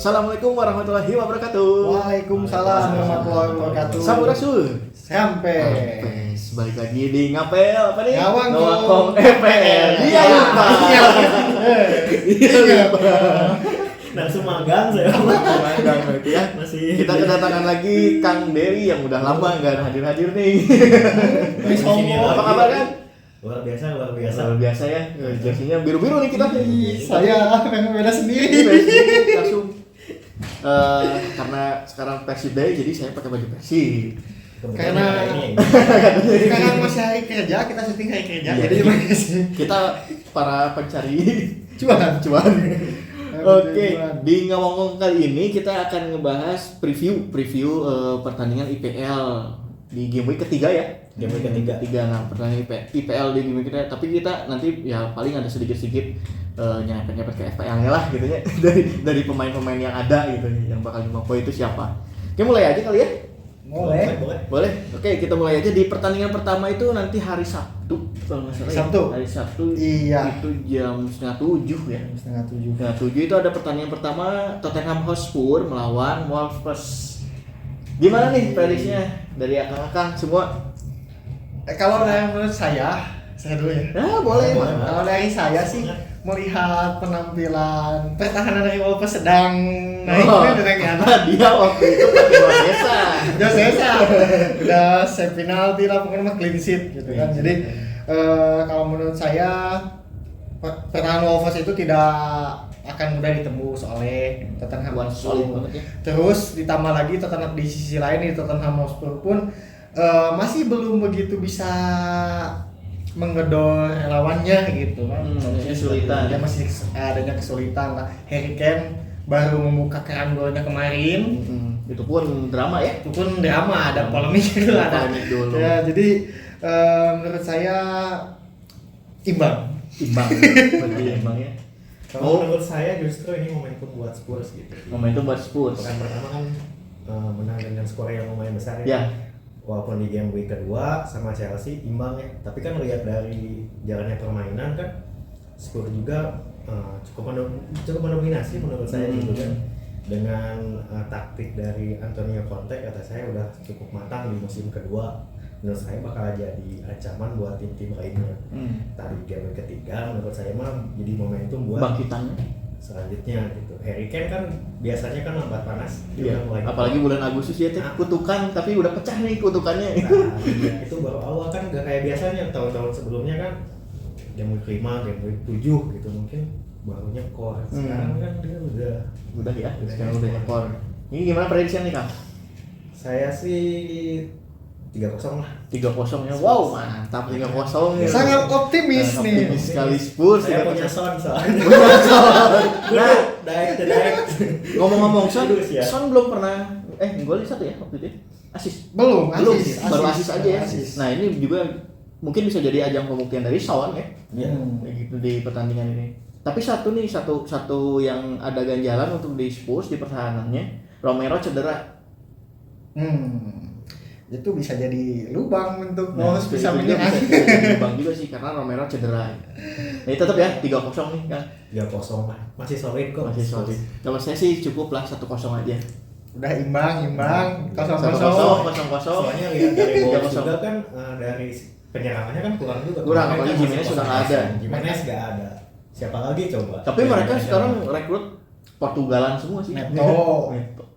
Assalamualaikum warahmatullahi wabarakatuh. Waalaikumsalam warahmatullahi wabarakatuh. Sampurasun. Sampai. Balik lagi di ngapel apa nih? Ngawangkong FPL. Iya lupa. Iya lupa. Langsung magang saya. Magang berarti ya. Masih. Kita kedatangan lagi Kang Dery yang udah lama nggak hadir-hadir nih. Apa kabar kan? Luar biasa. Luar biasa ya. Jersinya biru-biru nih kita. Saya memang beda sendiri. Langsung. Karena sekarang Persib Day jadi saya pakai baju Persib. Karena masih hari kerja, kita syuting hari kerja. Iya. Jadi Kita para pencari cuan. Oke, di Ngawangkong kali ini kita akan ngebahas preview pertandingan IPL di game week ketiga ya. Game week ketiga. Nah, pertandingan IPL di game week ketiga. Tapi kita nanti ya paling ada sedikit nyepet ke FPL-nya lah gitu ya. dari pemain-pemain yang ada gitu yang bakal dimampu itu siapa. Oke, mulai aja kali ya. Boleh. Oke, kita mulai aja di pertandingan pertama itu nanti hari Sabtu kalau nggak salah. Sabtu. Ya. Hari Sabtu. Iya. Itu jam 6:30 ya. 6:30 itu ada pertandingan pertama Tottenham Hotspur melawan Wolves. Gimana nih prediksinya dari akang-akang semua? Kalau menurut saya dulu ya. Nah, boleh. Kalau dari saya sih melihat penampilan pertahanan dari Wolves sedang naik dengan Dia waktu itu pakai Josesa udah save penalti lah, pokoknya mah clean sheet gitu kan. Jadi kalau menurut saya pertahanan Wolves itu tidak akan mudah ditembus oleh Tottenham Hotspur. Terus ditambah lagi Tottenham di sisi lain di Tottenham Hotspur pun masih belum begitu bisa menggedor lawannya gitu kan. Kesulitan. Dia masih adanya kesulitan lah. Harry Kane baru membuka keran golnya kemarin. Itu pun drama ya. Itu pun drama, ada polemik dulu ada. Dulu. Ya, jadi menurut saya imbang. Berarti imbang ya. Kalau menurut saya justru ini momentum buat Spurs gitu. Momentum buat Spurs. Pekan pertama kan menang dengan skor yang lumayan besar ya. Ya. Walaupun di game week kedua sama Chelsea imbang ya, tapi kan lihat dari jalannya permainan kan Spurs juga cukup mendominasi menurut saya gitu kan. Dengan taktik dari Antonio Conte kata saya udah cukup matang di musim kedua. Menurut saya bakal jadi ancaman buat tim-tim lainnya. Tadi game week ketiga menurut saya mah jadi momentum buat Bangkitannya. Selanjutnya gitu. Harry Kane kan biasanya kan lambat panas. Iya. Apalagi bulan Agustus ya kutukan, tapi udah pecah nih kutukannya. Nah, itu baru awal kan gak kayak biasanya tahun-tahun sebelumnya kan game week 5, game week 7 gitu mungkin barunya core. Sekarang kan dia udah ya. Sekarang udah core. Ini gimana prediksinya nih Kang? Saya sih 3-0 lah. 3-0 ya. Wow, mantap 3-0 ya. Sangat optimis nih. Optimis sekali Spurs. Saya punya Son soalnya. Nah, direct. ngomong-ngomong Son Terus ya. Son belum pernah golin satu ya waktu itu. Asis. Belum, Baru asis aja ya. Asis. Nah, ini juga mungkin bisa jadi ajang pembuktian dari Son ya. Iya. Kayak gitu di pertandingan ini. Tapi satu yang ada ganjalan untuk di Spurs di pertahanannya, Romero cedera. Itu bisa jadi lubang untuk Wolves bisa itu juga menyerang. bisa jadi lubang juga sih karena Romero cedera. Nah, tetap ya 3-0 nih kan. 3-0 lah. Masih solid kok. Masih solid. Kalau saya sih cukup lah 1-0 aja. Udah imbang, 0-0. 0-0. Soalnya lihat dari Wolves juga kan dari penyerangannya kan kurang juga. Kurang, apalagi Jimenez sudah nggak ada. Jimenez nggak ada. Siapa lagi coba? Tapi mereka sekarang rekrut Portugalan semua sih. Neto.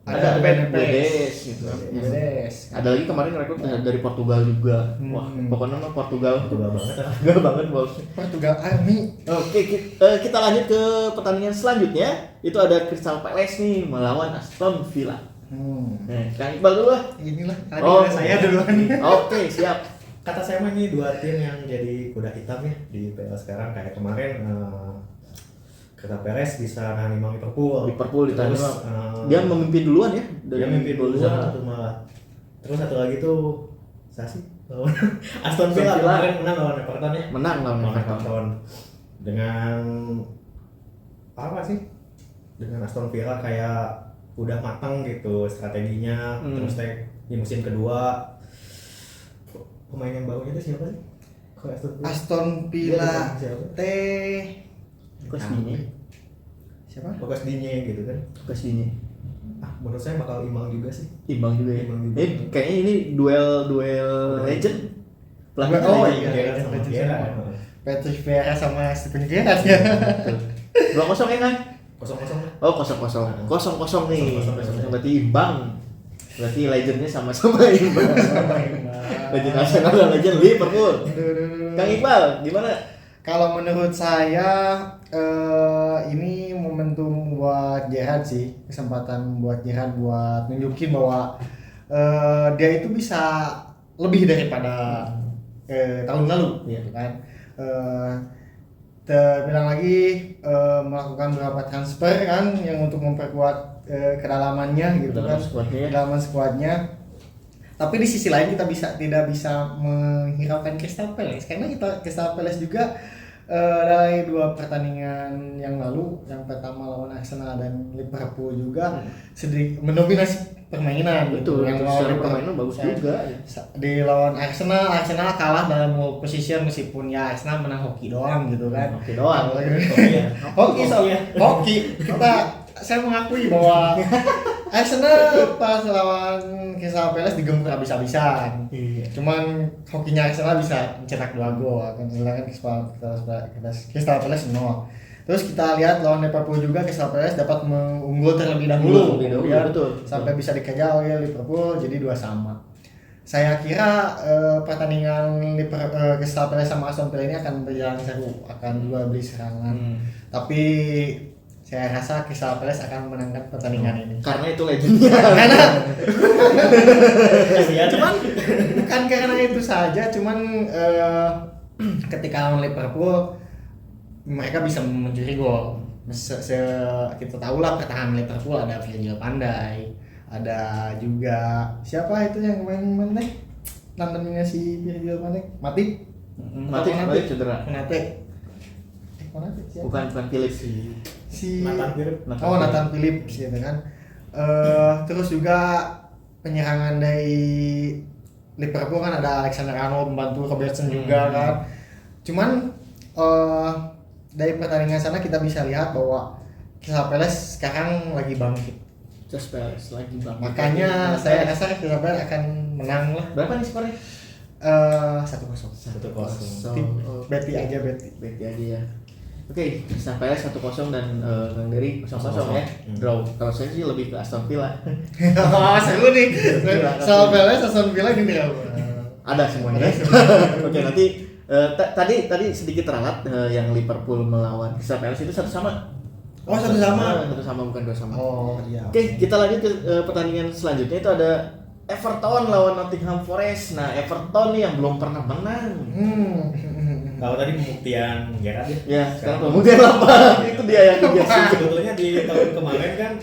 Ada Bedes gitu. Bedes. Ada lagi kemarin rekrut dari Portugal juga. Wah, pokoknya mah Portugal banget. Gak banget bos. Portugal Army. Oke, kita lanjut ke pertandingan selanjutnya. Itu ada Crystal Palace nih melawan Aston Villa. Nah, Kang Iqbal dulu lah. Inilah tadi saya iya. duluan. Oke, siap. Kata saya mah ini dua tim yang jadi kuda hitam ya di PL sekarang. Kayak kemarin Crystal Palace bisa nahan imbang Liverpool ditanya terus dia memimpin duluan ya dia memimpin duluan atau malah terus satu lagi tuh Sasi Aston Villa kemarin menang lawan Everton ya. Menang lawan Everton dengan apa sih? Dengan Aston Villa kayak udah matang gitu strateginya. Terus di musim kedua pemain yang barunya itu siapa sih? Aston Villa siapa? Kelas ini siapa? Lukas Digne gitu kan. Ke sini. Menurut saya bakal imbang juga sih. Imbang juga ya. Imbang juga. Kayaknya ini duel legend. Pelatih Oh legend. iya, Gerrard sama Patrick Gerrard. Vieira. Patrick Vieira sama Steven Gerrard ya. 2-0 ya kan? 0-0. Oh 0-0. 0-0 nih. 0-0. Berarti imbang. Berarti legendnya sama-sama imbang. Legend Arsenal dan legend Liverpool. Kang Iqbal, gimana? Kalau menurut saya ini momentum buat Gerrard sih, kesempatan buat Gerrard buat nunjukin bahwa dia itu bisa lebih daripada tahun lalu, gitu kan. Terbilang lagi melakukan beberapa transfer kan yang untuk memperkuat kedalamannya gitu kan, kedalaman skuadnya. Tapi di sisi lain kita tidak bisa menghiraukan Crystal Palace karena Crystal Palace juga dari 2 pertandingan yang lalu, yang pertama lawan Arsenal dan Liverpool juga sedikit mendominasi permainan. Betul, yang secara permainan bagus juga. Di lawan Arsenal kalah dalam whole position meskipun ya Arsenal menang hoki doang gitu kan. Hoki doang. Hoki. Saya mengakui bahwa Arsenal pas lawan Crystal Palace digempur habis-habisan. Iya. Cuman hokinya Arsenal bisa mencetak 2 gol, kan sedangkan Crystal Palace 0. Terus kita lihat lawan Liverpool juga, Crystal Palace dapat mengunggul terlebih dahulu, kemudian sampai bisa dikejar oleh Liverpool jadi 2-2. Saya kira pertandingan Crystal Palace sama Aston Villa ini akan berjalan seru, akan juga beli serangan. Tapi saya rasa Crystal Palace akan menangkan pertandingan ini. Karena itu legendnya. Cuman bukan karena itu saja, cuman ketika lawan Liverpool mereka bisa mencuri gol. Kita tahu lah pertahanan Liverpool ada Virgil van Dijk, ada juga siapa itu yang main tandemnya si Virgil van Dijk, Matip cedera. Bukan Phillips si Nathan Phillips. Nathan Phillips gitu kan. Terus juga penyerangan dari Liverpool kan ada Alexander Arnold membantu Robertson juga kan. Cuman dari pertandingan sana kita bisa lihat bahwa Crystal Palace sekarang lagi bangkit. Makanya saya rasa Crystal Palace akan menang lah. Berapa nih skornya? 1-0. Beti aja. Beti aja ya. Oke, Crystal Palace 1-0 dan Kang Dery 0-0 ya. Draw. Kalau saya sih lebih ke Aston Villa. Seru nih. Crystal Palace Aston Villa ini draw. Ada semuanya. Oke, nanti tadi sedikit teralat yang Liverpool melawan Crystal Palace itu 1-1. Oh, 1-1. 1-1 bukan 2-1. Oh, iya. Oke, kita lanjut ke pertandingan selanjutnya itu ada Everton lawan Nottingham Forest. Nah, Everton nih yang belum pernah menang. Kalau tadi pembuktian Gerrard ya. Ya, sekarang pembuktian apa? Itu dia yang biasa. Sebetulnya di tahun kemarin kan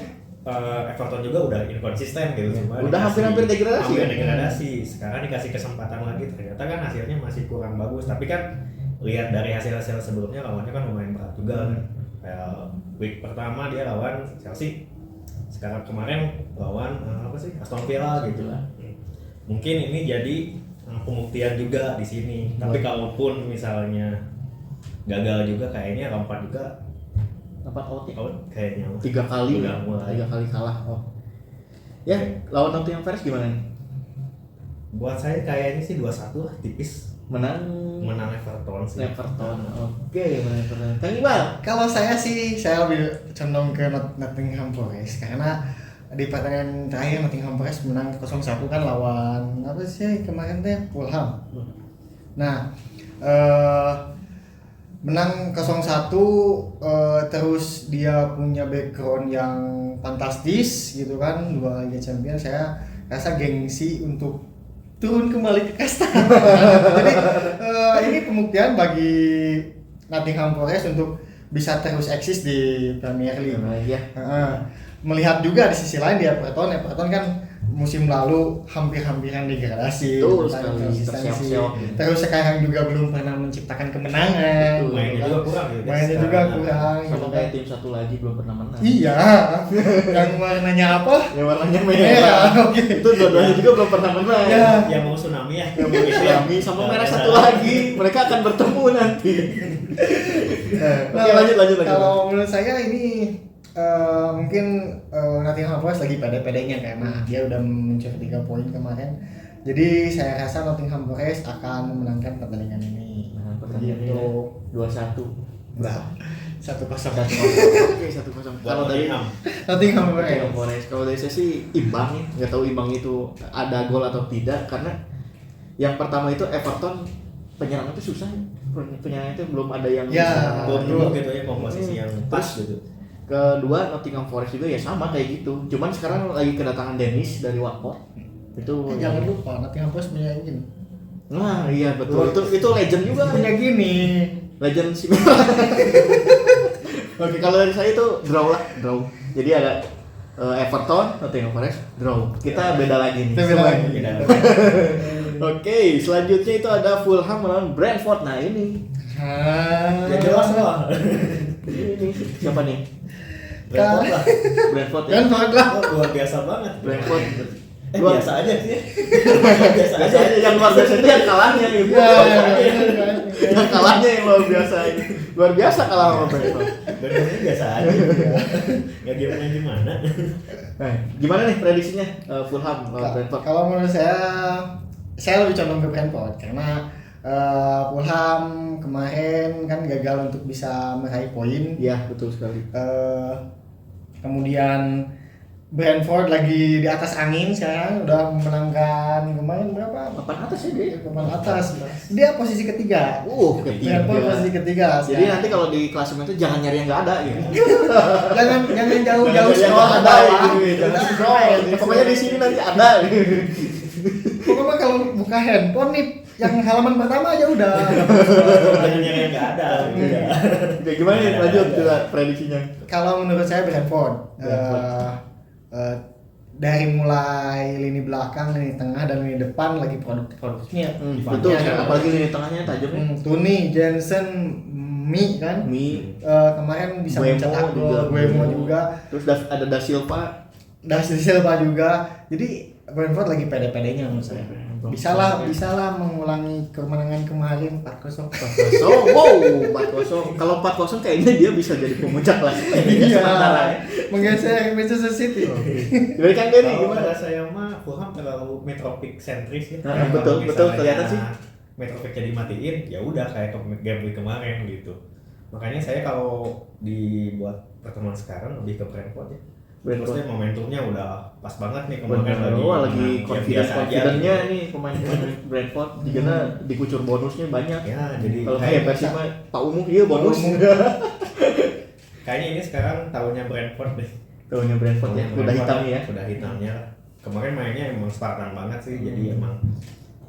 Everton juga udah inkonsisten gitu, cuma udah hampir degradasi. Hampir degradasi. Sekarang dikasih kesempatan lagi, ternyata kan hasilnya masih kurang bagus. Tapi kan lihat dari hasil-hasil sebelumnya lawannya kan lumayan berat juga. Week pertama dia lawan Chelsea. Sekarang kemarin lawan Aston Villa gitu lah. Mungkin ini jadi pembuktian juga di sini. Tapi kalaupun misalnya gagal juga kayaknya Lampard juga out kayaknya 3 kali udah mulai. 3 kali kalah. Ya, lawan Nottingham Forest gimana nih? Buat saya kayaknya sih 2-1 lah, tipis. Menang Everton sih. Oke, menang Everton. Kang Iqbal, kalau saya lebih condong ke Nottingham Forest karena di pertandingan terakhir Nottingham Forest menang 0-1 kan lawan apa sih kemarin teh Fulham. Nah, menang 0-1 terus dia punya background yang fantastis gitu kan, 2 Liga Champions. Saya rasa gengsi untuk turun kembali ke kasta. Jadi ini pembuktian bagi Nottingham Forest untuk bisa terus eksis di Premier League. Melihat juga di sisi lain di Everton kan musim lalu hampir-hampiran degradasi, terus sekarang juga belum pernah menciptakan kemenangan. Mainnya juga kurang. Sama kayak tim satu lagi belum pernah menang. Iya, yang warnanya apa? Yang warnanya merah. Itu dua-duanya juga belum pernah menang. Ya. Yang mau tsunami ya. Yang mau tsunami sama merah satu lagi, mereka akan bertemu nanti. Lanjut. Kalau menurut saya ini mungkin Nottingham Forest lagi pede-pedenya karena dia udah mencuri 3 poin kemarin. Jadi saya rasa Nottingham Forest akan memenangkan pertandingan ini. Nah, pertandingan ini 2-1. Nah, 1-0. Oke, 1-0. Kalau dari Nottingham Nottingham Forest. Forest, kalau dari saya sih imbang ya. Nggak tahu imbang itu ada gol atau tidak karena yang pertama itu Everton penyerang itu susah. Penyerang itu belum ada yang Ya, bisa belum betul. nemu gitu ya komposisi yang pas gitu. Kedua Nottingham Forest juga ya sama kayak gitu. Cuman sekarang lagi kedatangan Dennis dari Watford. Itu Jangan lupa Nottingham Forest punya gini. Nah, iya betul. Itu legend juga. Punya gini. Legend sih. Oke, kalau dari saya itu draw lah, draw. Jadi ada Everton, Nottingham Forest, draw. Kita beda lagi nih. Kita beda lagi. Oke, selanjutnya itu ada Fulham melawan Brentford. Nah, ini. Ya jelas lah. Ini siapa nih? Brentford lah. Brentford ya. Brentford lah. Oh, luar biasa banget. Brentford. Biasa aja sih. Biasa Biasa aja yang luar biasa itu yang kalahnya gitu. Yang kalahnya yang luar biasa. Luar biasa kalah sama Brentford. Benernya biasa aja. Nggak gimana. Nah, gimana nih prediksinya Fulham lawan Brentford? Kalau menurut saya lebih condong ke Brentford karena Fulham kemarin kan gagal untuk bisa meraih poin. Iya, betul sekali. Kemudian Brentford lagi di atas angin sekarang udah memenangkan kemarin berapa? Papan atas ya dia. Papan atas. Dia posisi ketiga. Brentford posisi ketiga. Jadi nanti kalau di klasemen itu jangan nyari yang nggak ada gitu. jangan jauh-jauh Jangan scroll yang ke bawah. gitu. Jangan scroll. Pokoknya di sini nanti ada. Pokoknya kalau buka handphone nih yang halaman pertama aja udah. Jangan yang nggak ada. Oke, gimana nih lanjut coba prediksinya? Kalau menurut saya Brentford. Dari mulai lini belakang, lini tengah, dan lini depan lagi produktifnya. Betul, apalagi lini tengahnya tajamnya. Tuni, Jensen, Mi kan. Kemarin bisa Guemo mencetak juga. gol, Guemo juga. Terus ada Da Silva. David Silva juga. Jadi Brentford lagi pede-pedenya menurut saya. Bisa lah mengulangi kemenangan kemarin 4-0. 4-0. Wow, 4-0. Kalau 4-0 kayaknya dia bisa jadi pemuncak lah. Iya. Menggeser Manchester City. Dari Kang Denny Kalau gimana? kata saya mah Fulham terlalu Metropic sentris ya. Nah, Kalau betul misalnya kelihatan sih. Metropic dimatiin, ya udah kayak game week kemarin gitu. Makanya saya kalau dibuat pertemuan sekarang lebih ke Brentford ya. Maksudnya momentumnya udah pas banget nih kemarin lagi confidence-nya gitu. nih pemain Brentford karena dikucur bonusnya banyak. Ya, jadi Kalau kayak Persib mah Pak Umuh iya bonus. Kayaknya ini sekarang tahunnya Brentford deh. Tahunnya Brentford ya, udah hitamnya ya. Udah hitamnya lah. Kemarin mainnya emang Spartan banget sih, jadi emang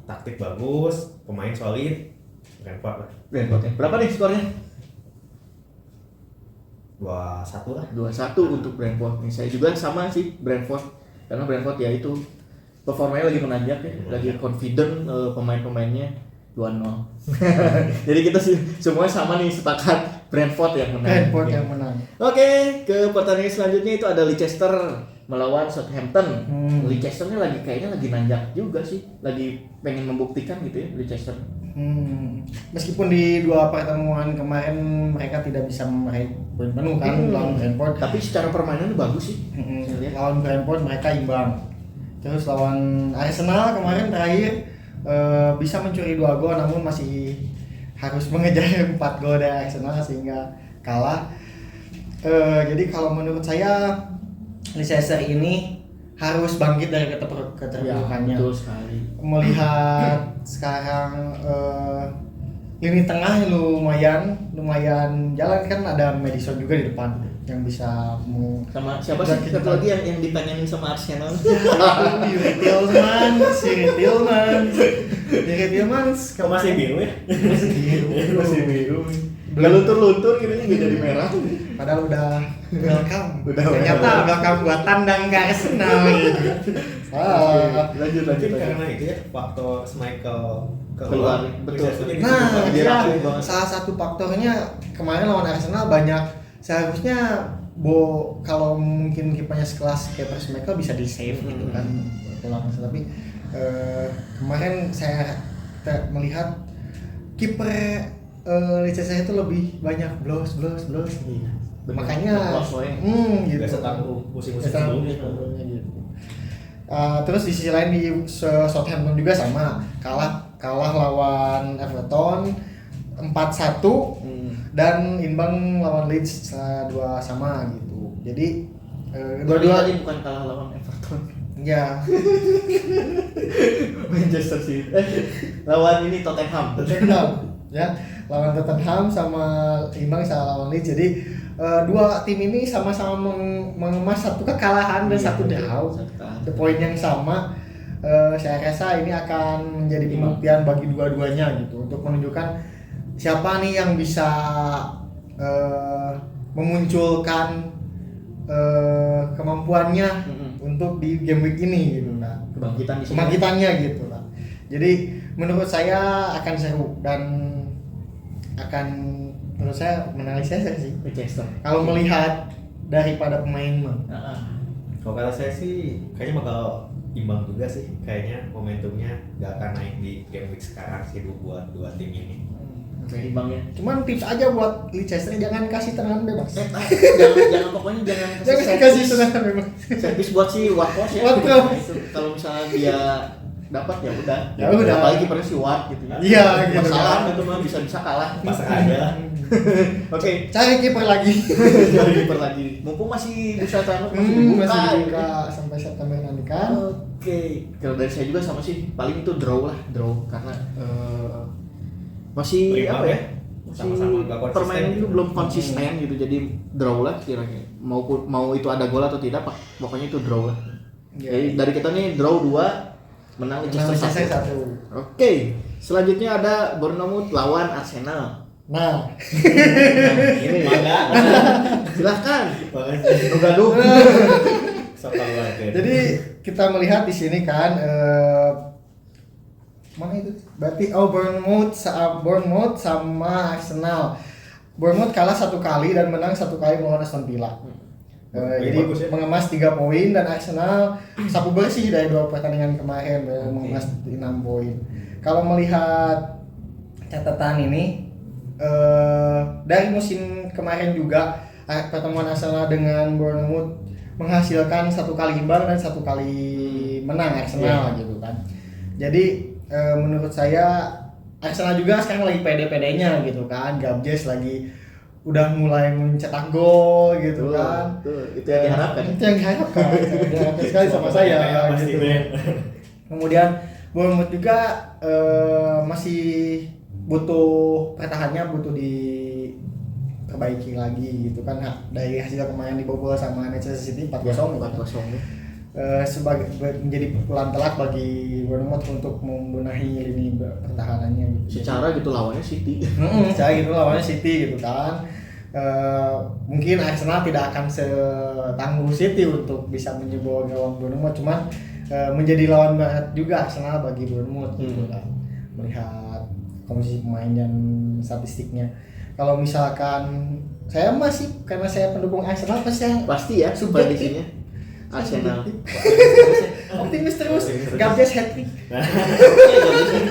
taktik bagus, pemain solid, Brentford lah. Brentford ya. Berapa nih skornya? 2-1 lah. 2-1 untuk Brentford. Nih saya juga sama sih Brentford. Karena Brentford ya itu performanya lagi menanjak ya, lagi confident pemain-pemainnya 2-0. Jadi kita semua sama nih sepakat Brentford yang menang. Brentford yang menang. Oke, ke pertandingan selanjutnya itu ada Leicester melawan Southampton. Leicester ini kayaknya lagi nanjak juga sih, lagi pengen membuktikan gitu ya Leicester. Meskipun di 2 pertemuan kemarin mereka tidak bisa meraih poin penuh kan lawan Brentford, Tapi secara permainan bagus sih. Saya lihat. lawan Brentford mereka imbang. Terus lawan Arsenal kemarin terakhir bisa mencuri 2 gol namun masih harus mengejar 4 gol dari Arsenal sehingga kalah. Jadi kalau menurut saya Leicester ini harus bangkit dari keterpurukannya. Betul sekali. Melihat sekarang lini tengah lumayan jalan kan, ada Madison juga di depan yang bisa Sama siapa sih satu lagi yang ditanyain sama Arsenal? Yuri Tillmans Masih biru ya? Masih biru. Gak luntur-luntur gitu nggak jadi merah. padahal udah welcome. Ternyata welcome buat tandang ke Arsenal gitu. Lanjut. Mungkin karena itu ya faktor Schmeichel Keluar, betul. Nah, Dia ya, rapuh banget. salah satu faktornya kemarin lawan Arsenal banyak, seharusnya kalau mungkin kipernya sekelas kayak Schmeichel bisa di save gitu kan pulang, tapi kemarin saya melihat kiper Leicester itu lebih banyak blows. Iya. Bener. Makanya Close way. gitu. Biasa tangguh musim-musim Biasa sebelumnya. sebelumnya gitu. Terus di sisi lain di Southampton juga sama, kalah lawan Everton 4-1 dan imbang lawan Leeds 2-2 gitu. Jadi Dua-dua dua-dua tadi bukan kalah lawan Everton. ya Manchester City. Lawan ini Tottenham. ya lawan Tottenham sama imbang sama lawan Leeds. Jadi dua tim ini sama-sama mengemas satu kekalahan dan satu draw. The point yang sama. Saya rasa ini akan menjadi pembuktian bagi dua-duanya gitu untuk menunjukkan siapa nih yang bisa memunculkan kemampuannya untuk di game week ini gitu kan. Kebangkitannya gitu kan. Jadi menurut saya akan seru dan akan menurut saya menangisnya sih. Kalau melihat daripada pemain mah. Kalau kata saya sih kayaknya bakal imbang juga sih. Kayaknya momentumnya gak akan naik di game week sekarang sih buat dua tim ini. Imbangnya. Cuman tips aja buat Leicester, jangan kasih tendangan bebas. jangan pokoknya jangan kasih tendangan bebas. Servis buat si Watford ya. Watford. Itu kalau misalnya dia dapat ya udah. Ya udah. Apalagi kipernya si Watt gitu ya. Iya, gitu. Masalah itu mah bisa kalah. Pasang aja. Oke. Cari kiper lagi. Cari kiper lagi. Mumpung masih bisa transfer masih dibuka. Masih dibuka sampai September nanti kan. Oke. Kalau dari saya juga sama sih, paling itu draw karena masih Berimbang apa ya? ya? Sama-sama nggak konsisten Permainan itu gitu. belum konsisten gitu, jadi draw lah kira-kira. Mau itu ada gol atau tidak, pokoknya itu draw lah. Ya. Jadi dari kita nih draw 2, menang Leicester 1. 1. Oke, selanjutnya ada Bournemouth lawan Arsenal. Nah, Ini Mangga. silahkan. Makasih. Gaduh. Sok tahu aja. jadi kita melihat di sini kan mana itu? Berarti Bournemouth sama Arsenal. Bournemouth kalah 1 kali dan menang 1 kali melawan Aston Villa. Jadi bagus ya. mengemas 3 poin dan Arsenal sapu bersih dari 2 pertandingan kemarin mengemas 6 poin. Kalau melihat catatan ini dari musim kemarin juga pertemuan Arsenal dengan Bournemouth menghasilkan 1 kali imbang dan 1 kali menang Arsenal gitu kan. Jadi menurut saya Arsenal juga sekarang lagi pede-pedenya gitu kan. Gabjes lagi udah mulai mencetak gol gitu kan. Itu yang diharapkan. Itu yang diharapkan. Diharapkan sekali sama saya gitu. Kemudian Bournemouth juga masih butuh pertahanannya butuh diperbaiki lagi gitu kan. Dari hasil kemarin dibobol sama Manchester City 4-0 ya. Sebagai menjadi pukulan telak bagi Bournemouth untuk membenahi lini pertahanannya gitu. Secara gitu lawannya City. Secara gitu lawannya City gitu kan. Mungkin Arsenal tidak akan setangguh City untuk bisa menjebol gawang Bournemouth, cuman menjadi lawan berat juga Arsenal bagi Bournemouth gitu kan. Melihat komposisi pemain dan statistiknya. Kalau misalkan saya masih karena saya pendukung Arsenal Pasti ya subjektif. prediksinya Arsenal. Optimis terus. Gabjes hat-trick.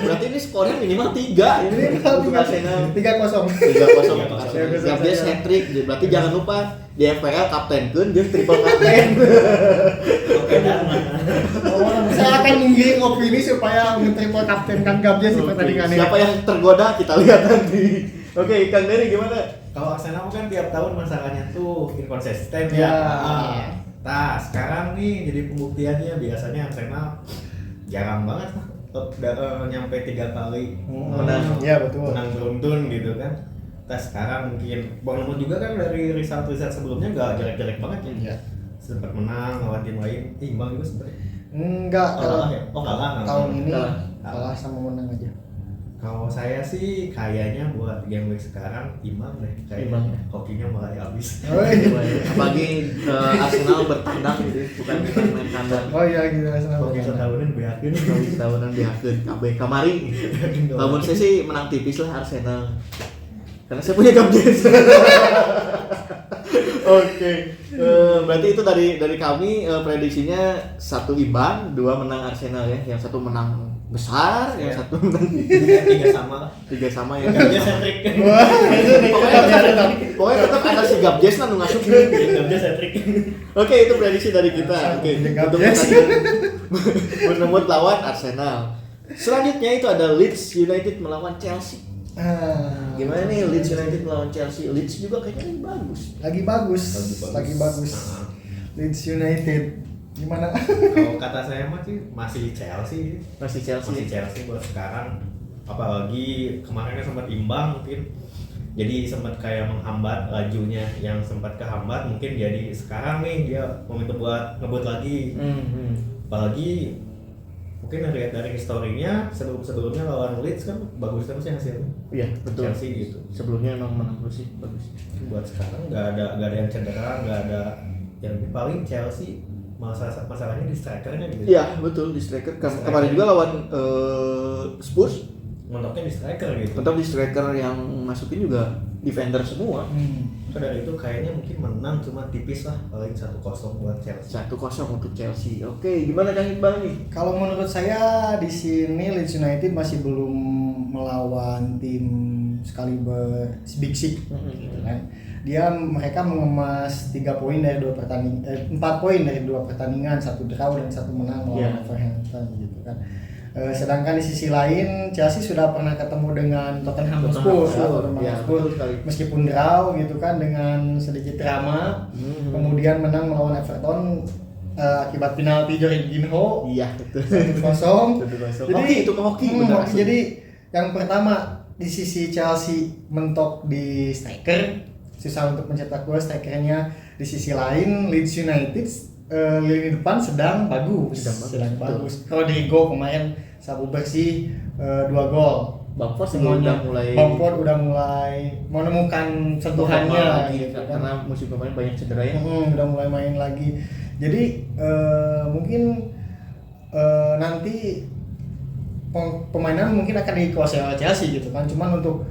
Berarti ini skornya minimal 3 ini untuk Arsenal. 3-0. 3-0 untuk Arsenal. Gabjes hat-trick. Berarti jangan lupa di FPL kaptenkeun jeung triple kapten. Oke, Saya akan menggiring opini supaya men-triple kaptenkan Gabjes di pertandingan ini. Siapa yang tergoda kita lihat nanti. Oke, Kang Dery gimana? Kalau Arsenal kan tiap tahun masalahnya tuh inkonsisten Ya. Nah, sekarang nih jadi pembuktiannya biasanya Arsenal jarang banget lah nyampe 3 kali Menang. Iya betul. menang beruntun gitu kan. Nah, sekarang mungkin Bournemouth juga kan dari result sebelumnya nggak jelek-jelek banget ya. Iya. Sempat menang lawan tim lain, imbang juga sebenarnya. Enggak, Kalah ya? Oh, kalah. tahun ini Kalah. kalah sama menang aja. Kalau saya sih kayaknya buat game week sekarang imbang deh. Imbang Kayaknya ya? hokinya mulai habis. Apalagi Arsenal bertandang gitu, bukan main kandang. Oh iya gitu Arsenal. Hoki setahunan beakeun. Hoki setahunan dihakeun kabeh kamari. Namun saya sih menang tipis lah Arsenal. Karena saya punya Gabjes. Oke, berarti itu dari kami prediksinya 1 imbang, 2 menang Arsenal ya, yang 1 menang besar, yang 1 menang 3 sama lah. 3 sama ya. Gabjes hat-trick. Wah, itu Pokoknya tetap ada si Gabjes nu ngasup. Gabjes hat-trick. Oke, itu prediksi dari kita. Oke, untuk Gabjes. menemut lawan Arsenal. Selanjutnya itu ada Leeds United melawan Chelsea. Gimana nih Leeds United melawan Chelsea? Leeds juga kayaknya bagus. Lagi bagus. Leeds United gimana? Kalau kata saya mah sih masih Chelsea. Masih Chelsea. Masih Chelsea buat sekarang. Apalagi kemarin kan sempat imbang mungkin. Jadi sempat kayak menghambat lajunya, yang sempat kehambat mungkin jadi sekarang nih dia momentum buat ngebut lagi. Apalagi mungkin lihat dari historinya sebelumnya lawan Leeds kan bagus terus ya hasilnya. Iya, betul. Chelsea gitu. Sebelumnya emang menang terus sih, bagus. Buat sekarang nggak ada yang cedera, nggak ada yang paling Chelsea masalahnya di strikernya gitu. Iya, betul di striker. Kemarin juga lawan Spurs, mentoknya di striker gitu. tetap di striker yang masukin juga defender semua. So dari itu kayaknya mungkin menang cuma tipis lah, paling 1-0 buat Chelsea. 1-0 untuk Chelsea. Oke, gimana Kang Iqbal nih? Kalau menurut saya di sini Leeds United masih belum melawan tim sekaliber Big Six gitu kan. Mereka mengemas 3 poin dari 2 pertandingan, 4 poin dari 2 pertandingan, 1 draw dan 1 menang lawan Wolverhampton gitu kan. Sedangkan di sisi lain Chelsea sudah pernah ketemu dengan Tottenham Hotspur, meskipun draw gitu kan dengan sedikit drama, kemudian menang melawan Everton akibat penalti Jorginho. Iya, betul. 1-0. Jadi itu hoki benar. Jadi yang pertama di sisi Chelsea mentok di striker, susah untuk mencetak gol strikernya. Di sisi lain Leeds United lini depan sedang bagus. Rodrigo kemarin sabu bersih 2 gol. Bamford udah mulai menemukan sentuhannya gitu, karena musim kemarin banyak cedera ya. Udah mulai main lagi. Jadi mungkin nanti permainan mungkin akan dikuasai oleh Chelsea gitu kan. Cuman untuk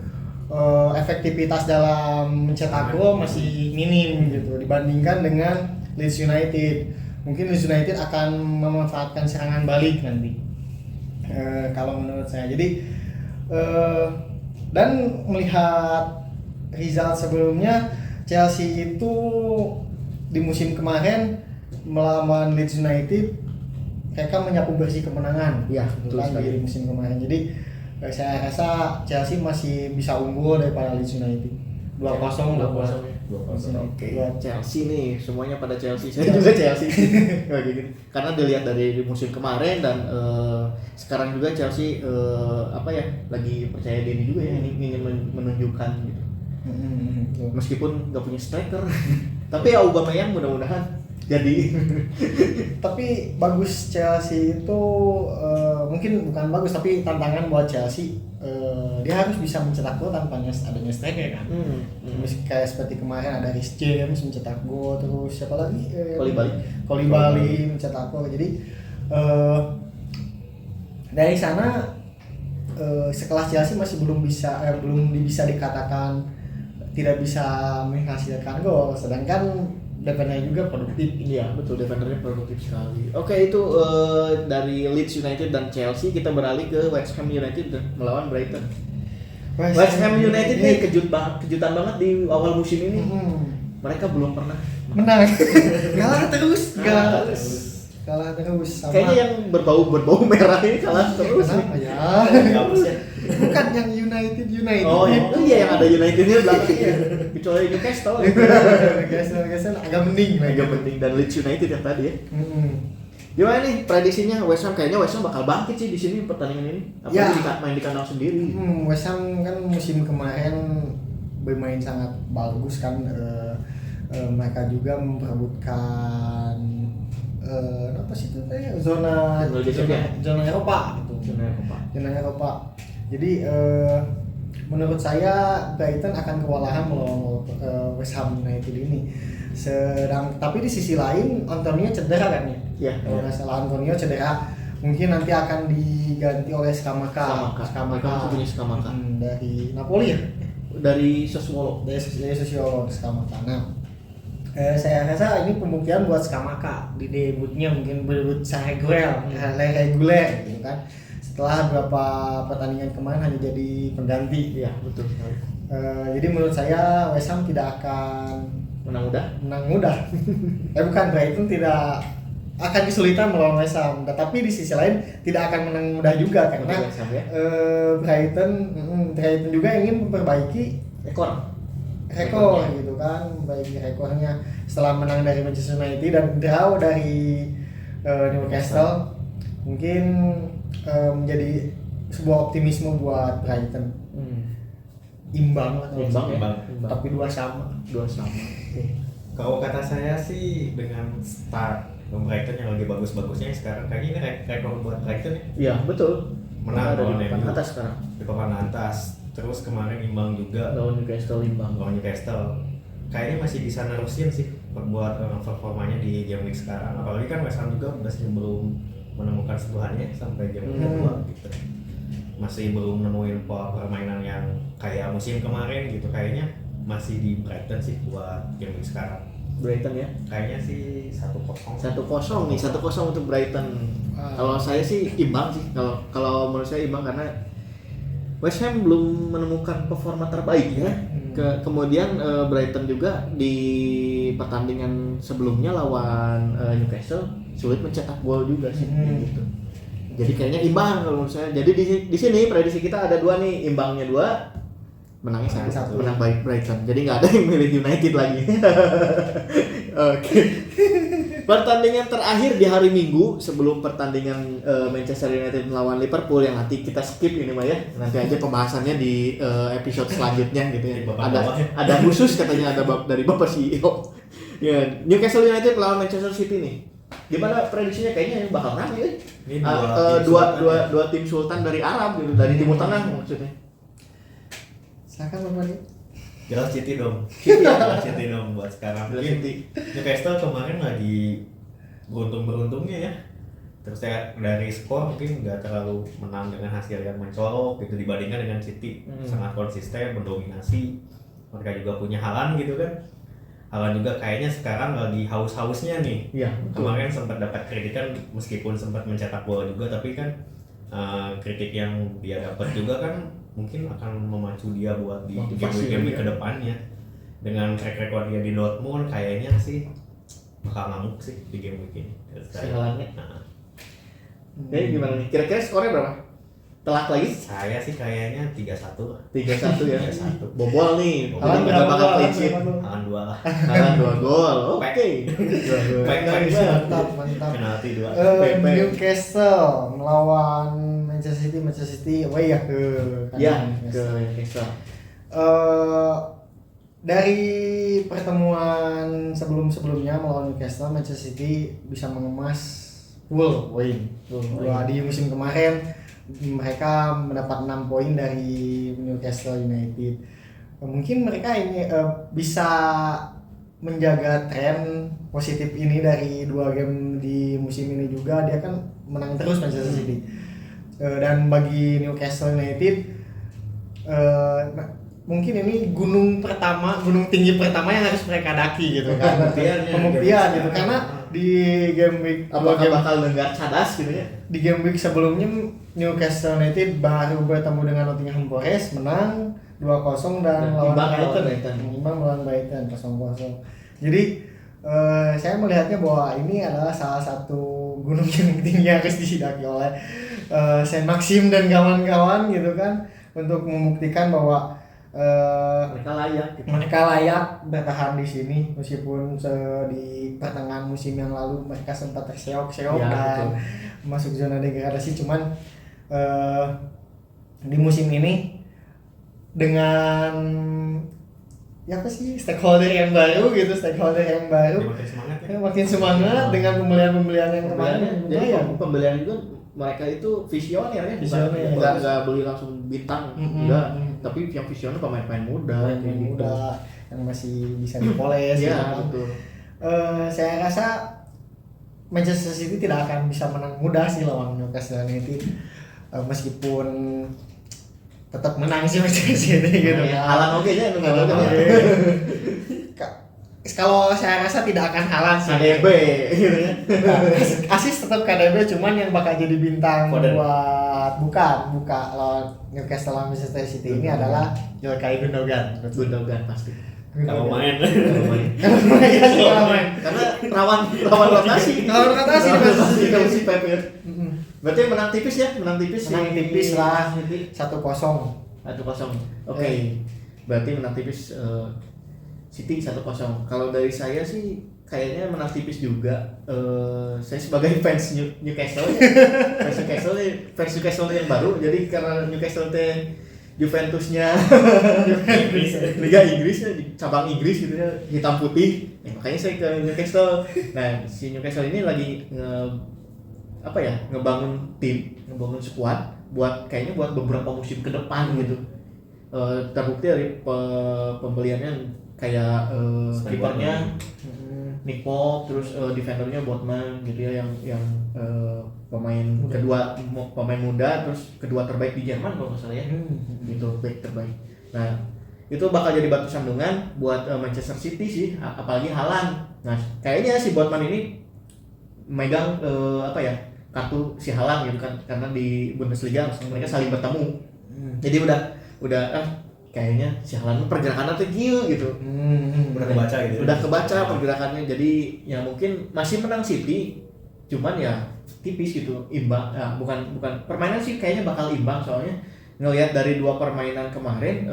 efektivitas dalam mencetak gol masih minim gitu dibandingkan dengan Leeds United. Mungkin Leeds United akan memanfaatkan serangan balik nanti. Kalau menurut saya. Jadi dan melihat result sebelumnya Chelsea itu di musim kemarin melawan Leeds United mereka menyapu bersih kemenangan di musim kemarin. Jadi saya rasa Chelsea masih bisa unggul daripada Leeds United. 2-0 lah. 2-0. Oke. Chelsea nih, semuanya pada Chelsea. Saya juga Chelsea. Karena dilihat dari musim kemarin dan sekarang juga Chelsea lagi percaya diri juga ya, ingin menunjukkan gitu. Meskipun nggak punya striker, tapi ya Aubameyang mudah-mudahan jadi. Tapi bagus Chelsea itu mungkin bukan bagus tapi tantangan buat Chelsea. Dia harus bisa mencetak gol tanpa adanya striker kan. Kayak seperti kemarin ada Reece James mencetak gol, terus siapa lagi? Koulibaly mencetak gol. Jadi dari sana sekelas Chelsea masih belum bisa dikatakan tidak bisa menghasilkan gol, sedangkan defendernya juga produktif. Iya betul, defendernya produktif sekali. Oke, itu dari Leeds United dan Chelsea. Kita beralih ke West Ham United melawan Brighton. West Ham United nih kejutan banget di awal musim ini. Mereka belum pernah menang. Kalah terus. Sama. Kayaknya yang berbau merah ini kalah terus. Kenapa ya? Bukan yang United. Oh iya, yang ada Unitednya belakangnya. Kecuali Newcastle. Newcastle agak mending. Dan Leeds United yang tadi ya. Gimana nih prediksinya West Ham? Kayaknya West Ham bakal bangkit sih di sini pertandingan ini. Apalagi main di kandang sendiri. West Ham kan musim kemarin bermain sangat bagus kan. Mereka juga memperebutkan zona Eropa gitu. Zona Eropa. Jadi menurut saya Brighton akan kewalahan melawan West Ham United ini. Tapi di sisi lain Antonio cedera kan ya? Iya. Kalau nggak salah Antonio cedera, mungkin nanti akan diganti oleh Scamacca. Mereka punya Scamacca dari Napoli ya? Dari Sassuolo. Dari Sassuolo Scamacca. Nah, Saya rasa ini pembuktian buat Skamaka di debutnya, mungkin debut reguler gitu kan. Setelah beberapa pertandingan kemarin hanya jadi pengganti. Iya, betul sekali. Jadi menurut saya West Ham tidak akan Menang mudah. bukan, Brighton tidak akan kesulitan melawan West Ham, tetapi di sisi lain tidak akan menang mudah juga karena West Ham, ya? Brighton juga ingin memperbaiki rekor gitu kan, baik rekornya setelah menang dari Manchester United dan draw dari Newcastle, mungkin menjadi sebuah optimisme buat Brighton. Imbang lah, Imbang. tapi dua sama. Kalau kata saya sih dengan start Brighton yang lagi bagus-bagusnya sekarang kayaknya ini rekor buat Brighton ya. Iya, betul. Menang Ada lawan di papan MU. atas sekarang. Di papan atas. Terus kemarin imbang juga Lawan Newcastle imbang. lawan Newcastle. Kayaknya masih bisa nerusin sih buat performanya di game week sekarang. Apalagi kan West Ham juga masih belum menemukan sentuhannya sampai game week kedua gitu. Masih belum nemuin pola permainan yang kayak musim kemarin gitu. Kayaknya masih di Brighton sih buat game week sekarang. Brighton ya. Kayaknya sih 1-0. 1-0 nih, 1-0 untuk Brighton. Kalau saya sih imbang sih. Kalau menurut saya imbang karena West Ham belum menemukan performa terbaik ya. Kemudian Brighton juga di pertandingan sebelumnya lawan Newcastle sulit mencetak gol juga sih gitu. Jadi kayaknya imbang kalau menurut saya. Jadi di sini prediksi kita ada 2 nih, imbangnya 2, menangnya 1. Menang baik Brighton. Jadi nggak ada yang milih United lagi. Oke. Pertandingan terakhir di hari Minggu sebelum pertandingan Manchester United melawan Liverpool yang nanti kita skip ini mah ya. Nanti aja pembahasannya di episode selanjutnya gitu ya. Ada khusus katanya ada dari Bapak CEO. Ya, Newcastle United melawan Manchester City nih. Gimana prediksinya? Kayaknya yang bakal menang ya. Ini Dua tim sultan dari Arab gitu, dari Timur Tengah maksudnya. Silakan Bang Malik. Jelas City dong. Jelas City dong buat sekarang. Jelas Mungkin City. Newcastle kemarin lagi beruntung-beruntungnya ya. Terus saya dari skor mungkin nggak terlalu menang dengan hasil yang mencolok gitu dibandingkan dengan City. Sangat konsisten, mendominasi. Mereka juga punya Haaland gitu kan. Haaland juga kayaknya sekarang lagi haus-hausnya nih. Iya. Kemarin sempat dapat kritikan meskipun sempat mencetak gol juga, tapi kan kritik yang dia dapat juga kan mungkin akan memacu dia buat di game ke depannya. Dengan track record dia di Dortmund kayaknya sih bakal ngamuk sih di game week ini. Sehalannya. Jadi gimana nih? Kira-kira skornya berapa? Telak lagi? Saya sih kayaknya 3-1 lah. 3-1 ya. 3-1 Bobol nih. Haaland Jadi nggak bakal clean sheet. Haaland 2 lah. Haaland 2 gol. Oke. Mantap. Penalti 2. Newcastle melawan Manchester City away ya ke Newcastle. Dari pertemuan sebelumnya melawan Newcastle, Manchester City bisa mengemas full win. Di musim kemarin mereka mendapat 6 poin dari Newcastle United. Mungkin mereka ini bisa menjaga tren positif ini dari 2 game di musim ini juga. Dia kan menang terus Manchester City. Dan bagi Newcastle United mungkin ini gunung tinggi pertama yang harus mereka daki gitu kan. Pembuktian gitu karena di game week apakah bakal dengar cadas gitu ya? Di game week sebelumnya Newcastle United baru bertemu dengan Nottingham Forest, menang 2-0 dan imbang melawan Brighton 0-0. Jadi saya melihatnya bahwa ini adalah salah satu gunung yang tinggi yang harus didaki oleh Saint Maxim dan kawan-kawan gitu kan, untuk membuktikan bahwa mereka layak bertahan di sini meskipun di pertengahan musim yang lalu mereka sempat terseok-seok dan masuk zona degradasi. Cuman di musim ini dengan stakeholder yang baru makin semangat dengan pembelian yang kemarin. Jadi pembelian juga mereka itu visioner ya, nggak beli langsung bintang, tapi yang visioner pemain-pemain muda yang masih bisa dipoles. Betul. Saya rasa Manchester City tidak akan bisa menang mudah sih lawan Newcastle United, meskipun tetap menang sih Manchester City gitu. Halang oke nya kalau saya rasa tidak akan halang sih. KDB gitu ya. Nah, asis tetap KDB, cuman yang bakal jadi bintang Foden. buka lawan Newcastle lawan Manchester City ini adalah Ilkay Gundogan. Gundogan pasti. Kalau main. Kalau main. Karena rawan rotasi. Rawan rotasi di Manchester City. kalau si Pep ya. Mm-mm. Berarti menang tipis ya, menang tipis Menang tipis lah, 1-0. 1-0. Oke. Berarti menang tipis City 1-0. Kalau dari saya sih kayaknya menang tipis juga. Saya sebagai fans Newcastle, fans Newcastle yang baru. Jadi karena Newcastle Juventusnya Liga Inggrisnya cabang Inggris gitu ya, hitam putih. Makanya saya ke Newcastle. Nah, si Newcastle ini lagi ngebangun tim, ngebangun squad buat beberapa musim ke depan gitu. Terbukti dari pembeliannya kayak kipernya Nick Pope, terus defendernya Botman gitu ya, yang pemain muda, terus kedua terbaik di Jerman kalau nggak salah ya, gitu, back terbaik. Nah itu bakal jadi batu sandungan buat Manchester City sih, apalagi Haaland. Nah kayaknya si Botman ini megang kartu si Haaland gitu kan, karena di Bundesliga mereka saling bertemu. Jadi udah kayaknya si Haaland pergerakannya tuh gila gitu. Udah kebaca gitu. Udah kebaca pergerakannya, jadi ya mungkin masih menang City, cuman ya tipis gitu, imbang. Nah, bukan permainan sih kayaknya bakal imbang, soalnya ngelihat dari 2 permainan kemarin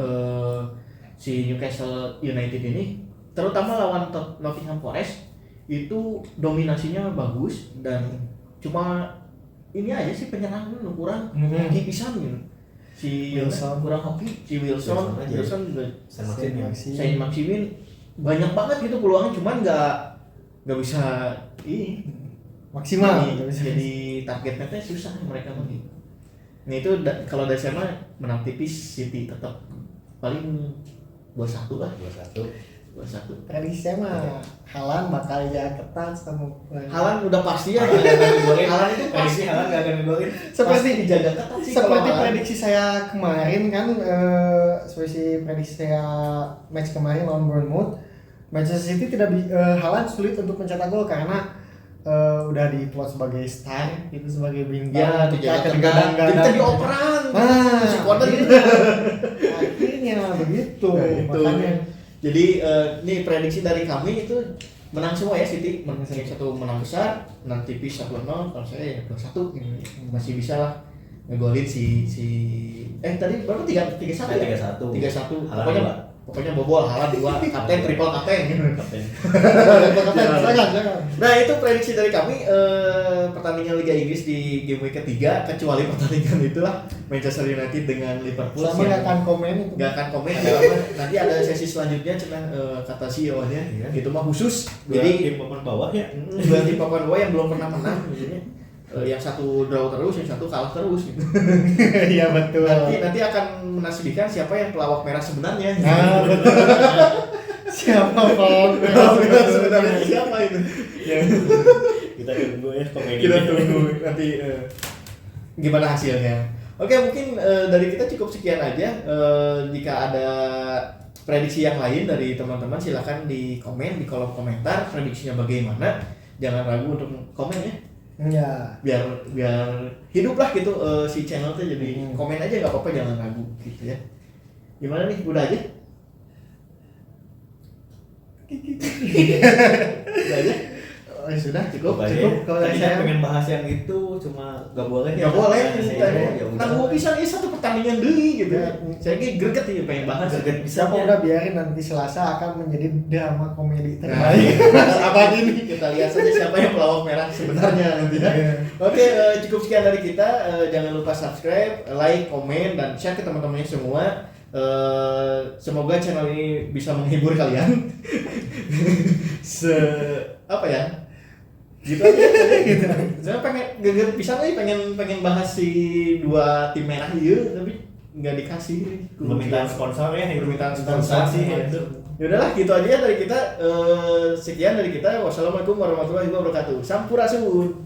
si Newcastle United ini, terutama lawan Nottingham Forest itu dominasinya bagus, dan cuma ini aja sih penyerang kurang hoki pisan gitu. Si Wilson kurang hoki, si Wilson juga Saint Maximin banyak banget gitu peluangnya, cuman nggak bisa maksimal. Jadi targetnya tuh susah mereka begitu. Nah itu kalau dari saya mah menang tipis City tetap paling 2-1 lah. 2-1. Prediksi saya mah Haaland bakal jaga ketat sama Haaland udah pasti ya. Haaland itu pasti. Haaland nggak akan ngegolin. Pasti dijaga ketat sih. Seperti prediksi saya kemarin kan, seperti prediksi saya match kemarin lawan Bournemouth, Manchester City Haaland sulit untuk mencetak gol karena udah diplot sebagai star, itu sebagai bintang. Ya, dijaga ketat. Jadi tadi operan. Si Konan gitu. Akhirnya begitu. Nah, Makanya. Jadi ini prediksi dari kami itu menang semua ya City. Yang satu menang besar, menang tipis 1-0. Kalau saya ya 2-1 masih bisa lah ngegolin si tadi berapa 3-1 ya? 3-1. Pokoknya bobol, Haaland 2, kapten, triple kapten gitu. Jangan. Nah, itu prediksi dari kami pertandingan Liga Inggris di game week ketiga, kecuali pertandingan itulah Manchester United dengan Liverpool. Sama nggak akan komen itu. Nggak akan komen karena nanti ada sesi selanjutnya kata CEO-nya, itu mah khusus. Jadi tim papan bawah ya. Dua tim papan bawah yang belum pernah menang, maksudnya. Yang satu draw terus, yang satu kalah terus gitu. Iya betul. Nanti akan menasbihkan siapa yang pelawak merah sebenarnya. Betul. Siapa pelawak merah sebenarnya siapa itu? Ya. Kita tunggu ya komedi. Kita tunggu nanti gimana hasilnya. Oke, mungkin dari kita cukup sekian aja. Jika ada prediksi yang lain dari teman-teman silakan di komen di kolom komentar prediksinya bagaimana. Jangan ragu untuk komen ya. Ya. Biar hidup lah gitu si channel tuh, jadi komen aja nggak apa-apa, jangan ragu gitu ya. Gimana nih, udah aja? Udah aja? Sudah cukup. Kalau saya pengen bahas yang itu cuma nggak boleh ya. Nggak boleh. Tanggung bisa nih satu pertandingan dulu gitu. Saya kayak greget ya pengen bahas. Greget Bisa kok, udah biarin nanti Selasa akan menjadi drama komedi terbaik. Apa ini? Kita lihat saja siapa yang pelawak merah sebenarnya nanti ya. Oke, cukup sekian dari kita. Jangan lupa subscribe, like, komen, dan share ke teman-temannya semua. Semoga channel ini bisa menghibur kalian. Apa ya? Gitu aja gitu. Saya pengen bisa nih pengen bahas si 2 tim merah itu, tapi nggak dikasih. Permintaan sponsor ya, permintaan sponsor sih itu. Ya udahlah, gitu aja dari kita. Sekian dari kita. Wassalamualaikum warahmatullahi wabarakatuh. Sampurasun.